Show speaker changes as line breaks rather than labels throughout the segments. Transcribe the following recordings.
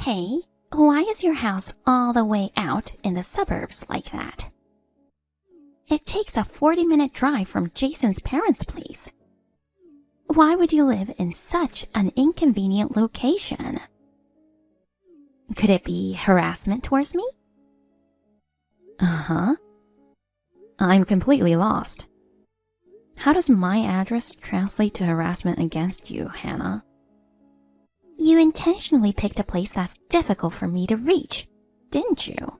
Hey, why is your house all the way out in the suburbs like that? It takes a 40-minute drive from Jason's parents' place. Why would you live in such an inconvenient location? Could it be harassment towards me? Uh-huh. I'm completely lost. How does my address translate to harassment against you, Hannah? You intentionally picked a place that's difficult for me to reach, didn't you?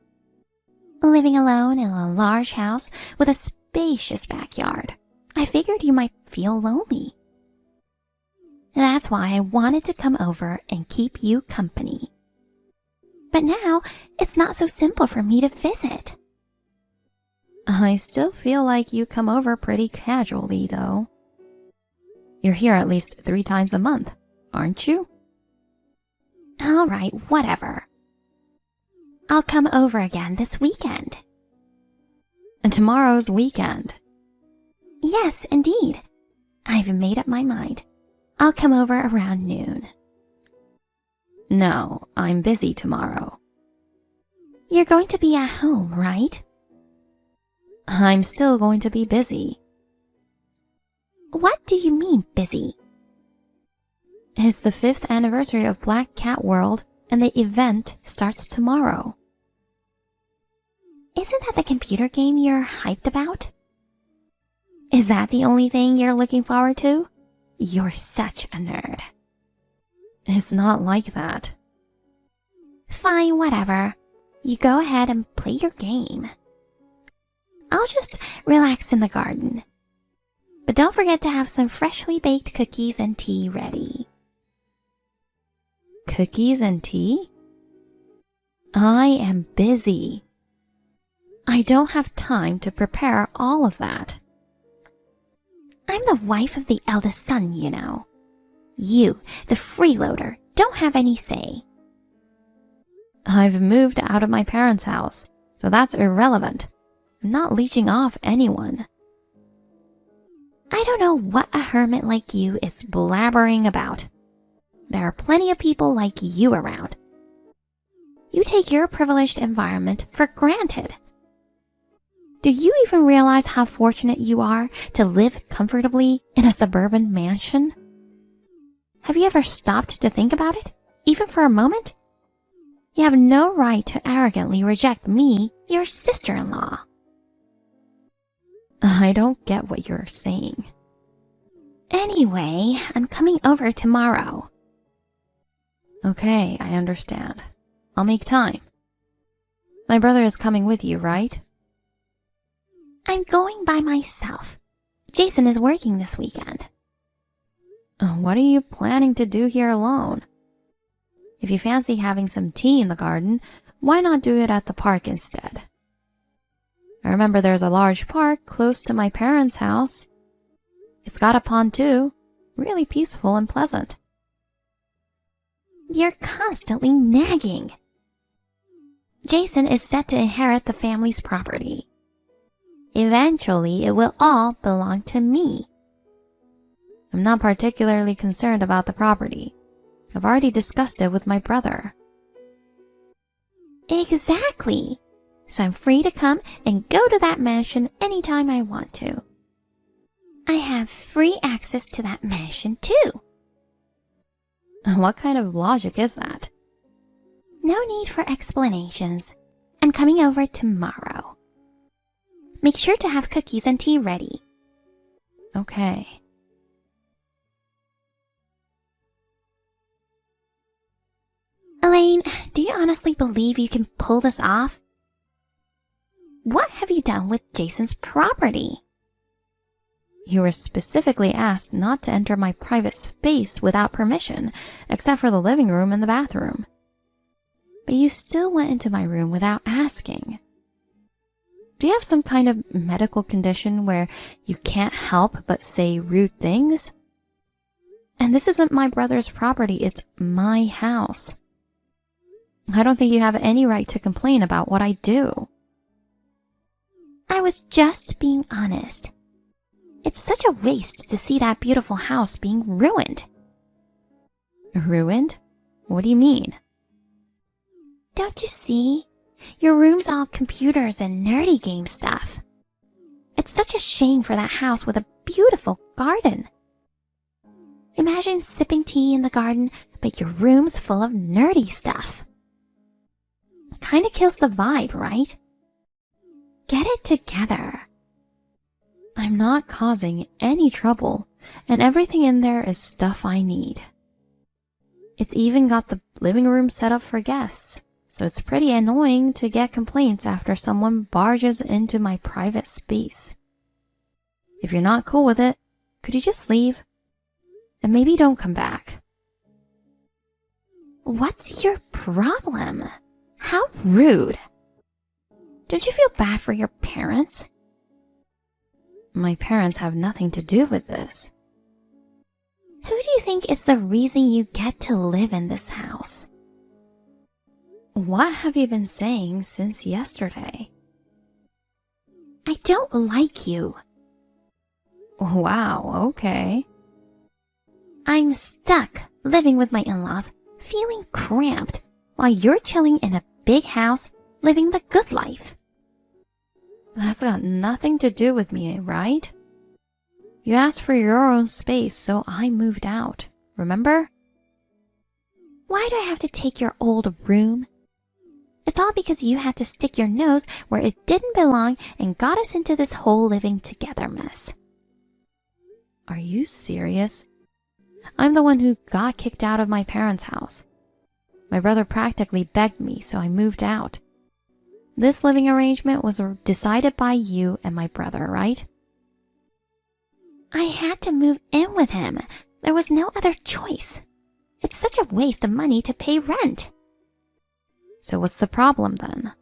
Living alone in a large house with a spacious backyard, I figured you might feel lonely. That's why I wanted to come over and keep you company. But now, it's not so simple for me to visit. I still feel like you come over pretty casually, though. You're here at least 3 times a month, aren't you? All right, whatever. I'll come over again this weekend. And tomorrow's weekend. Yes, indeed. I've made up my mind. I'll come over around noon. No, I'm busy tomorrow. You're going to be at home, right? I'm still going to be busy. What do you mean, busy? It's the 5th anniversary of Black Cat World, and the event starts tomorrow. Isn't that the computer game you're hyped about? Is that the only thing you're looking forward to? You're such a nerd. It's not like that. Fine, whatever. You go ahead and play your game. I'll just relax in the garden. But don't forget to have some freshly baked cookies and tea ready. Cookies and tea? I am busy. I don't have time to prepare all of that. I'm the wife of the eldest son, you know. You, the freeloader, don't have any say. I've moved out of my parents' house, so that's irrelevant. I'm not leeching off anyone. I don't know what a hermit like you is blabbering about. There are plenty of people like you around. You take your privileged environment for granted. Do you even realize how fortunate you are to live comfortably in a suburban mansion? Have you ever stopped to think about it, even for a moment? You have no right to arrogantly reject me, your sister-in-law. I don't get what you're saying. Anyway, I'm coming over tomorrow. Okay, I understand. I'll make time. My brother is coming with you, right? I'm going by myself. Jason is working this weekend. What are you planning to do here alone? If you fancy having some tea in the garden, why not do it at the park instead? I remember there's a large park close to my parents' house. It's got a pond too, really peaceful and pleasant. You're constantly nagging. Jason is set to inherit the family's property. Eventually, it will all belong to me. I'm not particularly concerned about the property. I've already discussed it with my brother. Exactly. So I'm free to come and go to that mansion anytime I want to. I have free access to that mansion too. What kind of logic is that? No need for explanations. I'm coming over tomorrow. Make sure to have cookies and tea ready. Okay. Elaine, do you honestly believe you can pull this off? What have you done with Jason's property? You were specifically asked not to enter my private space without permission, except for the living room and the bathroom. But you still went into my room without asking. Do you have some kind of medical condition where you can't help but say rude things? And this isn't my brother's property, it's my house. I don't think you have any right to complain about what I do. I was just being honest. It's such a waste to see that beautiful house being ruined. Ruined? What do you mean? Don't you see? Your room's all computers and nerdy game stuff. It's such a shame for that house with a beautiful garden. Imagine sipping tea in the garden, but your room's full of nerdy stuff. Kinda kills the vibe, right? Get it together. I'm not causing any trouble, and everything in there is stuff I need. It's even got the living room set up for guests, so it's pretty annoying to get complaints after someone barges into my private space. If you're not cool with it, could you just leave? And maybe don't come back. What's your problem? How rude. Don't you feel bad for your parents? My parents have nothing to do with this. Who do you think is the reason you get to live in this house? What have you been saying since yesterday? I don't like you. Wow, okay. I'm stuck living with my in-laws, feeling cramped, while you're chilling in a big house, living the good life. That's got nothing to do with me, right? You asked for your own space, so I moved out, remember? Why do I have to take your old room? It's all because you had to stick your nose where it didn't belong and got us into this whole living together mess. Are you serious? I'm the one who got kicked out of my parents' house. My brother practically begged me, so I moved out. This living arrangement was decided by you and my brother, right? I had to move in with him. There was no other choice. It's such a waste of money to pay rent. So what's the problem then?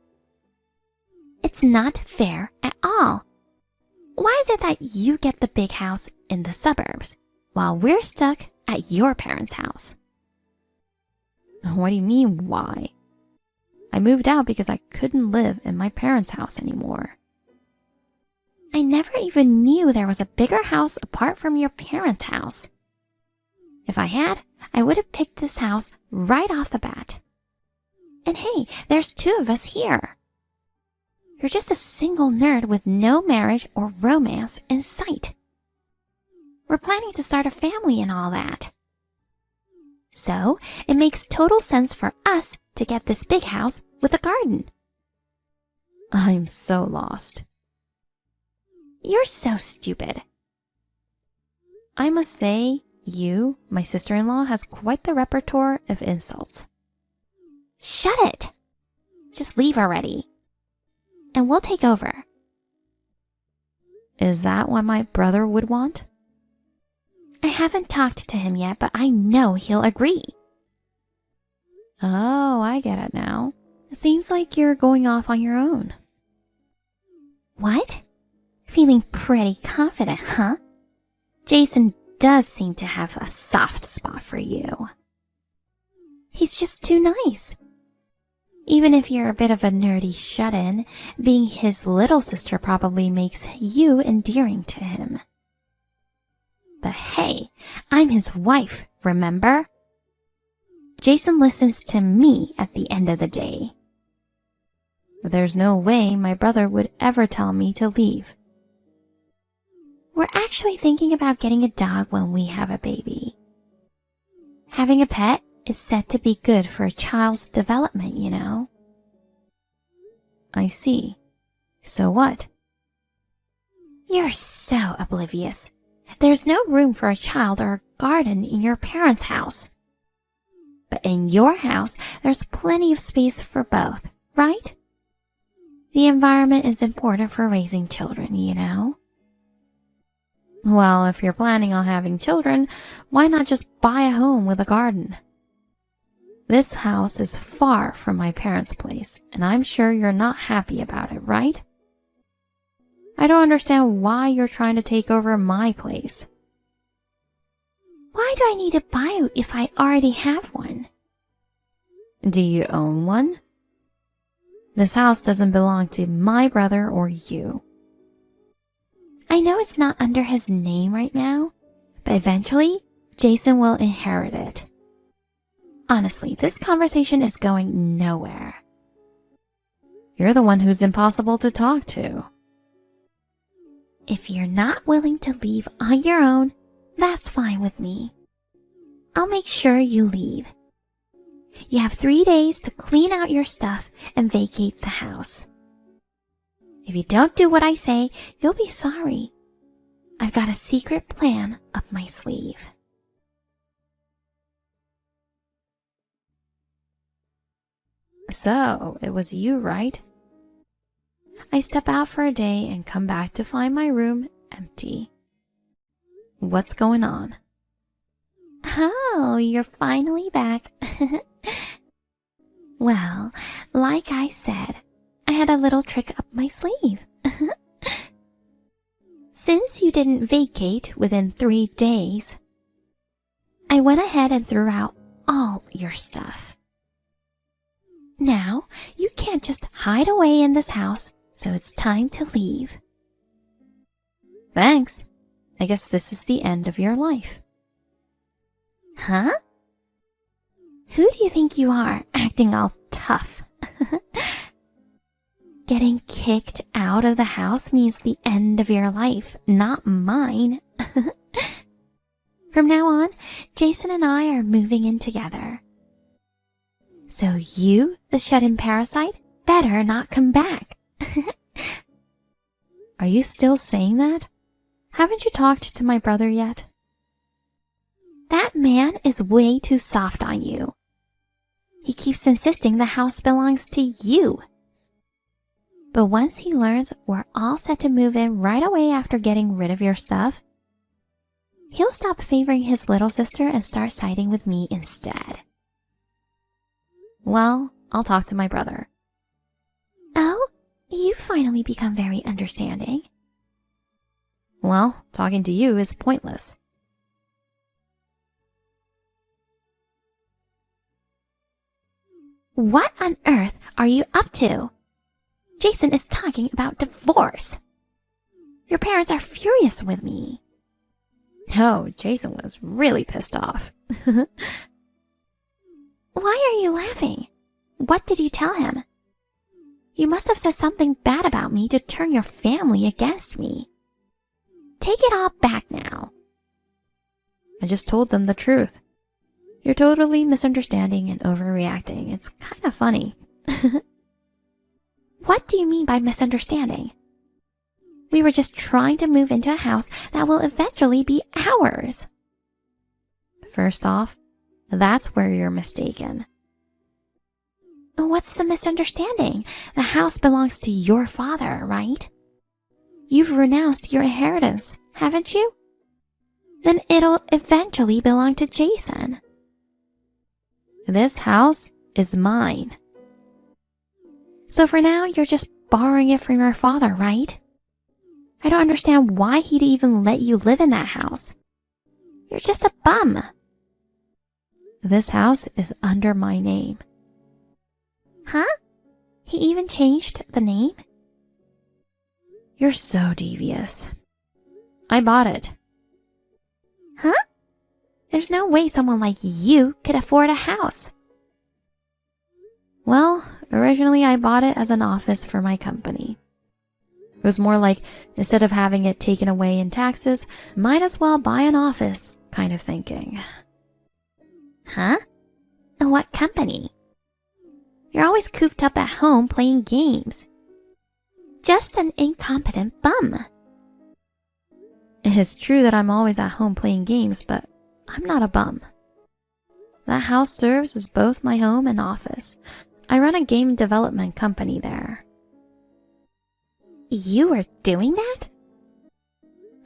It's not fair at all. Why is it that you get the big house in the suburbs, while we're stuck at your parents' house? What do you mean, why? I moved out because I couldn't live in my parents' house anymore. I never even knew there was a bigger house apart from your parents' house. If I had, I would have picked this house right off the bat. And hey, there's two of us here. You're just a single nerd with no marriage or romance in sight. We're planning to start a family and all that. So, it makes total sense for us to get this big house with a garden. I'm so lost. You're so stupid. I must say, you, my sister-in-law, has quite the repertoire of insults. Shut it! Just leave already. And we'll take over. Is that what my brother would want? I haven't talked to him yet, but I know he'll agree. Oh, I get it now. It seems like you're going off on your own. What? Feeling pretty confident, huh? Jason does seem to have a soft spot for you. He's just too nice. Even if you're a bit of a nerdy shut-in, being his little sister probably makes you endearing to him. But hey, I'm his wife, remember? Jason listens to me at the end of the day. But there's no way my brother would ever tell me to leave. We're actually thinking about getting a dog when we have a baby. Having a pet is said to be good for a child's development, you know. I see. So what? You're so oblivious. There's no room for a child or a garden in your parents' house. But in your house, there's plenty of space for both, right? The environment is important for raising children, you know. Well, if you're planning on having children, why not just buy a home with a garden? This house is far from my parents' place, and I'm sure you're not happy about it, right? I don't understand why you're trying to take over my place. Why do I need to buy if I already have one? Do you own one? This house doesn't belong to my brother or you. I know it's not under his name right now, but eventually, Jason will inherit it. Honestly, this conversation is going nowhere. You're the one who's impossible to talk to.
If you're not willing to leave on your own, that's fine with me. I'll make sure you leave. You have 3 days to clean out your stuff and vacate the house. If you don't do what I say, you'll be sorry. I've got a secret plan up my sleeve.
So, it was you, right? I step out for a day and come back to find my room empty. What's going on?
Oh, you're finally back. Well, like I said, I had a little trick up my sleeve. Since you didn't vacate within 3 days, I went ahead and threw out all your stuff. Now, you can't just hide away in this house, so it's time to leave.
Thanks. I guess this is the end of your life.
Huh? Who do you think you are, acting all tough? Getting kicked out of the house means the end of your life, not mine. From now on, Jason and I are moving in together. So you, the shut-in parasite, better not come back.
Are you still saying that? Haven't you talked to my brother yet?
That man is way too soft on you. He keeps insisting the house belongs to you. But once he learns we're all set to move in right away after getting rid of your stuff, he'll stop favoring his little sister and start siding with me instead.
Well, I'll talk to my brother.
Oh, you've finally become very understanding.
Well, talking to you is pointless.
What on earth are you up to? Jason is talking about divorce. Your parents are furious with me.
Oh, Jason was really pissed off.
Why are you laughing? What did you tell him? You must have said something bad about me to turn your family against me. Take it all back now.
I just told them the truth. You're totally misunderstanding and overreacting. It's kind of funny.
What do you mean by misunderstanding? We were just trying to move into a house that will eventually be ours.
First off, that's where you're mistaken.
What's the misunderstanding? The house belongs to your father, right? You've renounced your inheritance, haven't you? Then it'll eventually belong to Jason.
This house is mine.
So for now, you're just borrowing it from your father, right? I don't understand why he'd even let you live in that house. You're just a bum.
This house is under my name.
Huh? He even changed the name?
You're so devious. I bought it.
Huh? There's no way someone like you could afford a house.
Well, originally I bought it as an office for my company. It was more like, instead of having it taken away in taxes, might as well buy an office kind of thinking.
Huh? What company? You're always cooped up at home playing games. Just an incompetent bum.
It's true that I'm always at home playing games, but I'm not a bum. That house serves as both my home and office. I run a game development company there.
You were doing that?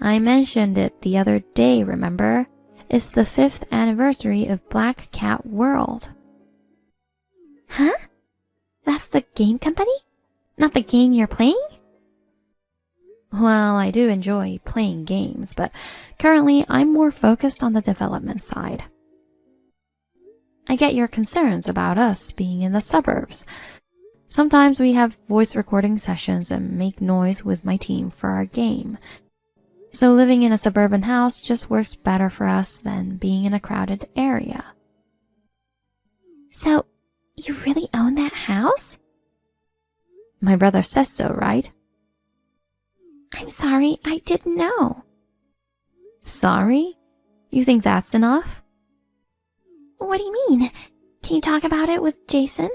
I mentioned it the other day, remember? It's the 5th anniversary of Black Cat World.
Huh? That's the game company? Not the game you're playing?
Well, I do enjoy playing games, but currently I'm more focused on the development side. I get your concerns about us being in the suburbs. Sometimes we have voice recording sessions and make noise with my team for our game. So living in a suburban house just works better for us than being in a crowded area.
So, you really own that house?
My brother says so, right?
I'm sorry, I didn't know.
Sorry? You think that's enough?
What do you mean? Can you talk about it with Jason?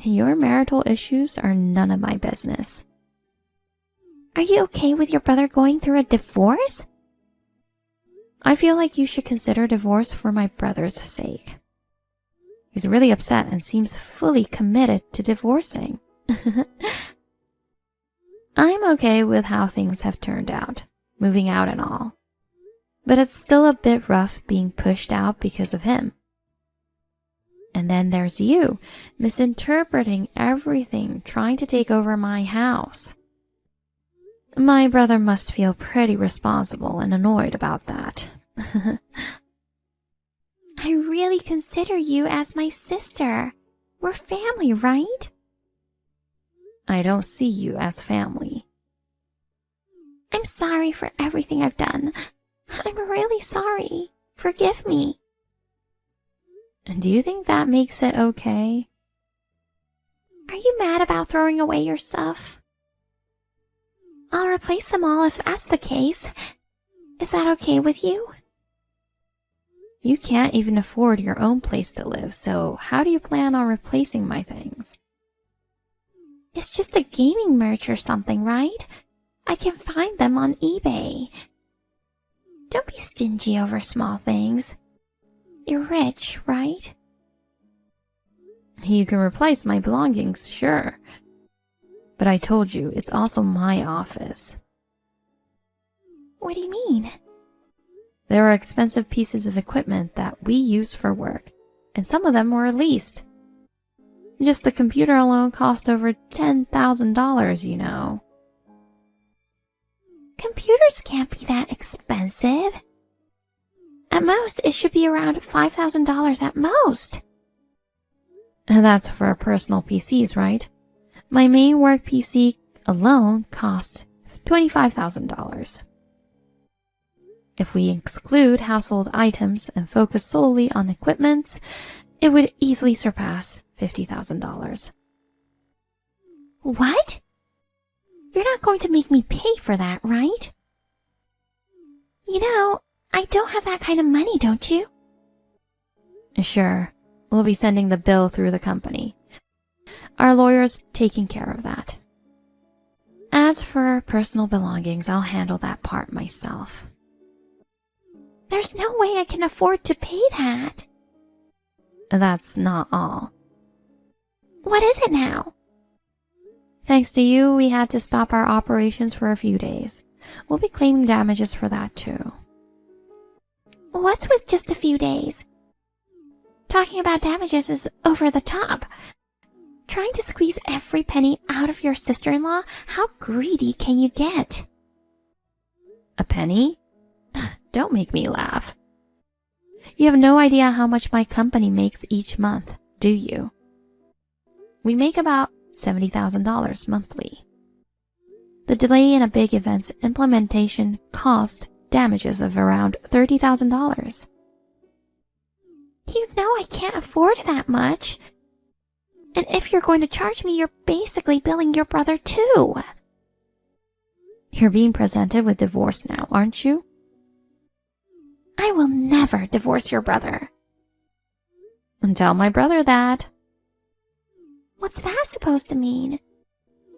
Your marital issues are none of my business.
Are you okay with your brother going through a divorce?
I feel like you should consider divorce for my brother's sake. He's really upset and seems fully committed to divorcing. I'm okay with how things have turned out, moving out and all. But it's still a bit rough being pushed out because of him. And then there's you, misinterpreting everything, trying to take over my house. My brother must feel pretty responsible and annoyed about that.
I really consider you as my sister. We're family, right?
I don't see you as family.
I'm sorry for everything I've done. I'm really sorry. Forgive me.
Do you think that makes it okay?
Are you mad about throwing away your stuff? I'll replace them all if that's the case. Is that okay with you?
You can't even afford your own place to live, so how do you plan on replacing my things?
It's just a gaming merch or something, right? I can find them on eBay. Don't be stingy over small things. You're rich, right?
You can replace my belongings, sure. But I told you, it's also my office.
What do you mean?
There are expensive pieces of equipment that we use for work, and some of them were leased. Just the computer alone cost over $10,000, you know.
Computers can't be that expensive. At most, it should be around $5,000 at most.
And that's for personal PCs, right? My main work PC alone cost $25,000. If we exclude household items and focus solely on equipment, it would easily surpass $50,000.
What? You're not going to make me pay for that, right? You know, I don't have that kind of money, don't you?
Sure, we'll be sending the bill through the company. Our lawyer's taking care of that. As for personal belongings, I'll handle that part myself.
There's no way I can afford to pay that.
That's not all.
What is it now?
Thanks to you, we had to stop our operations for a few days. We'll be claiming damages for that too.
What's with just a few days? Talking about damages is over the top. Trying to squeeze every penny out of your sister-in-law? How greedy can you get?
A penny? Don't make me laugh. You have no idea how much my company makes each month, do you? We make about $70,000 monthly. The delay in a big event's implementation cost damages of around $30,000.
You know I can't afford that much. And if you're going to charge me, you're basically billing your brother too.
You're being presented with divorce now, aren't you?
I will never divorce your brother.
And tell my brother that.
What's that supposed to mean?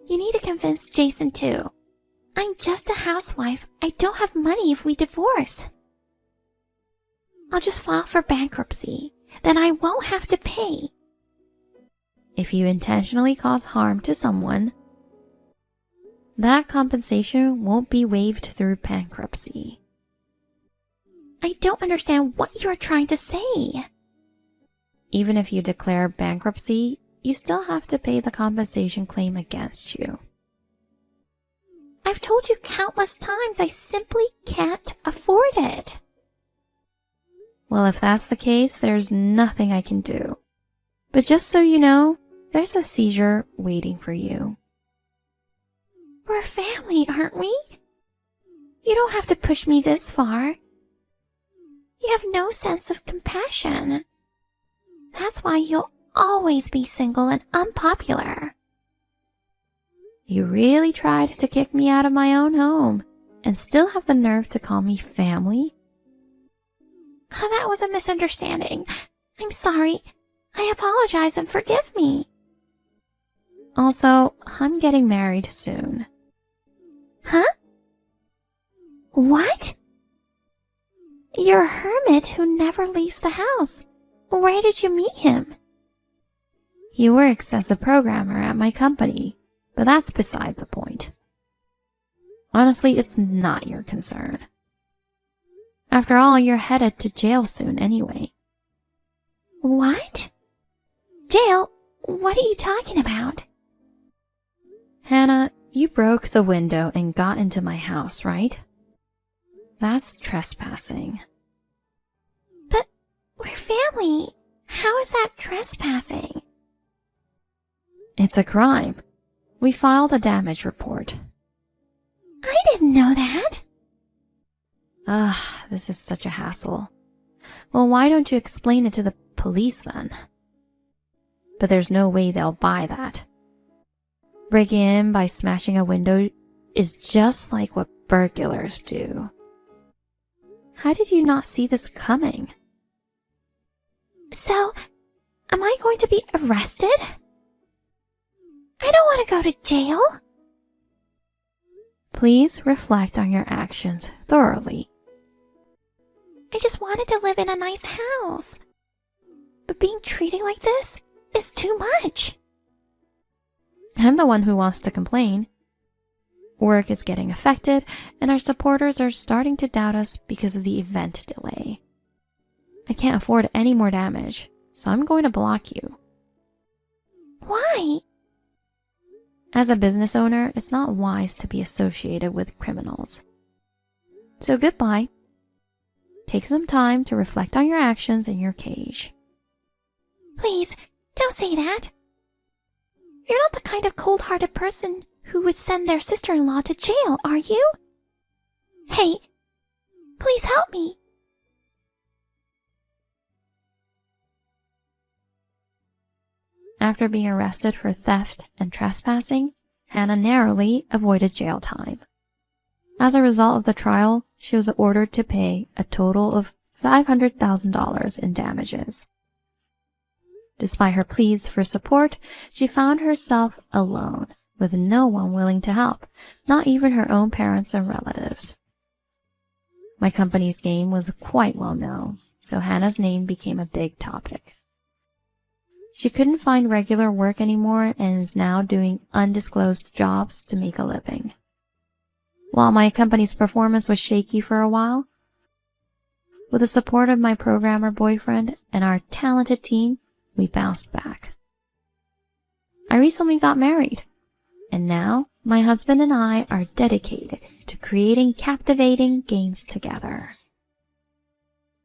You need to convince Jason too. I'm just a housewife. I don't have money if we divorce. I'll just file for bankruptcy. Then I won't have to pay.
If you intentionally cause harm to someone, that compensation won't be waived through bankruptcy.
I don't understand what you are trying to say.
Even if you declare bankruptcy, you still have to pay the compensation claim against you.
I've told you countless times I simply can't afford it.
Well, if that's the case, there's nothing I can do. But just so you know, there's a seizure waiting for you.
We're family, aren't we? You don't have to push me this far. You have no sense of compassion. That's why you'll always be single and unpopular.
You really tried to kick me out of my own home and still have the nerve to call me family?
Oh, that was a misunderstanding. I'm sorry. I apologize and forgive me.
Also, I'm getting married soon.
Huh? What? You're a hermit who never leaves the house. Where did you meet him?
He works as a programmer at my company, but that's beside the point. Honestly, it's not your concern. After all, you're headed to jail soon anyway.
What? Jail? What are you talking about?
Hannah, you broke the window and got into my house, right? That's trespassing.
But we're family. How is that trespassing?
It's a crime. We filed a damage report.
I didn't know that.
This is such a hassle. Well, why don't you explain it to the police then? But there's no way they'll buy that. Breaking in by smashing a window is just like what burglars do. How did you not see this coming?
So, am I going to be arrested? I don't want to go to jail.
Please reflect on your actions thoroughly.
I just wanted to live in a nice house. But being treated like this is too much.
I'm the one who wants to complain. Work is getting affected, and our supporters are starting to doubt us because of the event delay. I can't afford any more damage, so I'm going to block you.
Why?
As a business owner, it's not wise to be associated with criminals. So goodbye. Take some time to reflect on your actions in your cage.
Please, don't say that. You're not the kind of cold-hearted person who would send their sister-in-law to jail, are you? Hey, please help me.
After being arrested for theft and trespassing, Hannah narrowly avoided jail time. As a result of the trial, she was ordered to pay a total of $500,000 in damages. Despite her pleas for support, she found herself alone, with no one willing to help, not even her own parents and relatives. My company's game was quite well known, so Hannah's name became a big topic. She couldn't find regular work anymore and is now doing undisclosed jobs to make a living. While my company's performance was shaky for a while, with the support of my programmer boyfriend and our talented team, we bounced back. I recently got married, and now my husband and I are dedicated to creating captivating games together.